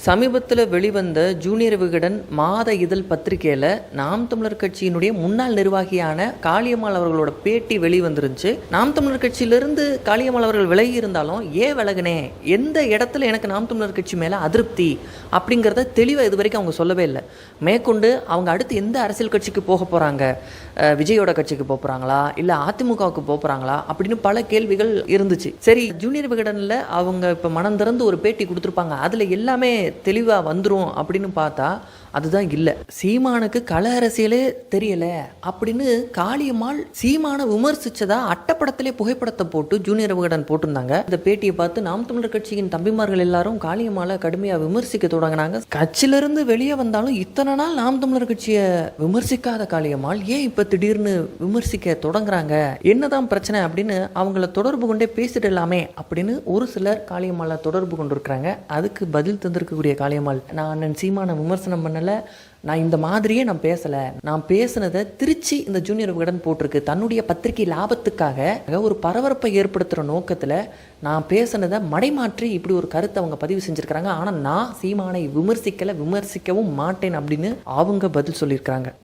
சமீபத்தில் வெளிவந்த ஜூனியர் விகடன் மாத இதழ் பத்திரிகையில் நாம் தமிழர் கட்சியினுடைய முன்னாள் நிர்வாகியான காளியம்மாள் அவர்களோட பேட்டி வெளிவந்துருந்துச்சு. நாம் தமிழர் கட்சியிலிருந்து காளியம்மாள் அவர்கள் விலகி இருந்தாலும் ஏன் விலகினே, எந்த இடத்துல எனக்கு நாம் தமிழர் கட்சி மேலே அதிருப்தி அப்படிங்கிறத தெளிவாக இது வரைக்கும் அவங்க சொல்லவே இல்லை. மேற்கொண்டு அவங்க அடுத்து எந்த அரசியல் கட்சிக்கு போக போகிறாங்க, விஜயோட கட்சிக்கு போக போகிறாங்களா இல்லை அதிமுகவுக்கு போக போகிறாங்களா அப்படின்னு பல கேள்விகள் இருந்துச்சு. சரி, ஜூனியர் விகடனில் அவங்க இப்போ மனம் திறந்து ஒரு பேட்டி கொடுத்துருப்பாங்க, அதில் எல்லாமே தெளிவாக வந்துடும் அப்படின்னு பார்த்தா அதுதான் இல்லை. சீமானுக்கு கள அரசியலே தெரியல அப்படின்னு காளியம்மாள் சீமானை விமர்சிச்சதா அட்டப்படத்திலே புகைப்படத்தை போட்டு ஜூனியர் விகடன் போட்டிருந்தாங்க. இந்த பேட்டியை பார்த்து நாம் தமிழர் கட்சியின் தம்பிமார்கள் எல்லாரும் காளியம்மாளை கடுமையாக விமர்சிக்க தொடங்கினாங்க. கட்சியிலிருந்து வெளியே வந்தாலும் இத்தனை நாள் நாம் தமிழர் கட்சியை விமர்சிக்காத காளியம்மாள் ஏன் இப்போ திடீர்னு விமர்சிக்க தொடங்குறாங்க, என்னதான் பிரச்சனை அப்படின்னு அவங்கள தொடர்பு கொண்டே பேசிடலாமே அப்படின்னு ஒரு சிலர் காளியம்மாளை தொடர்பு கொண்டிருக்கிறாங்க. அதுக்கு பதில் தந்திருக்கக்கூடிய காளியம்மாள், நான் அண்ணன் சீமானை விமர்சனம் பண்ணல, நான் இந்த மாதிரியே நான் பேசலை, நான் பேசுனதை திருச்சி இந்த ஜூனியர் விகடன் போட்டிருக்கு, தன்னுடைய பத்திரிகை லாபத்துக்காக ஒரு பரபரப்பை ஏற்படுத்துகிற நோக்கத்தில் நான் பேசுனதை மடைமாற்றி இப்படி ஒரு கருத்தை அவங்க பதிவு செஞ்சுருக்கிறாங்க. ஆனால் நான் சீமானை விமர்சிக்கலை, விமர்சிக்கவும் மாட்டேன் அப்படின்னு அவங்க பதில் சொல்லியிருக்கிறாங்க.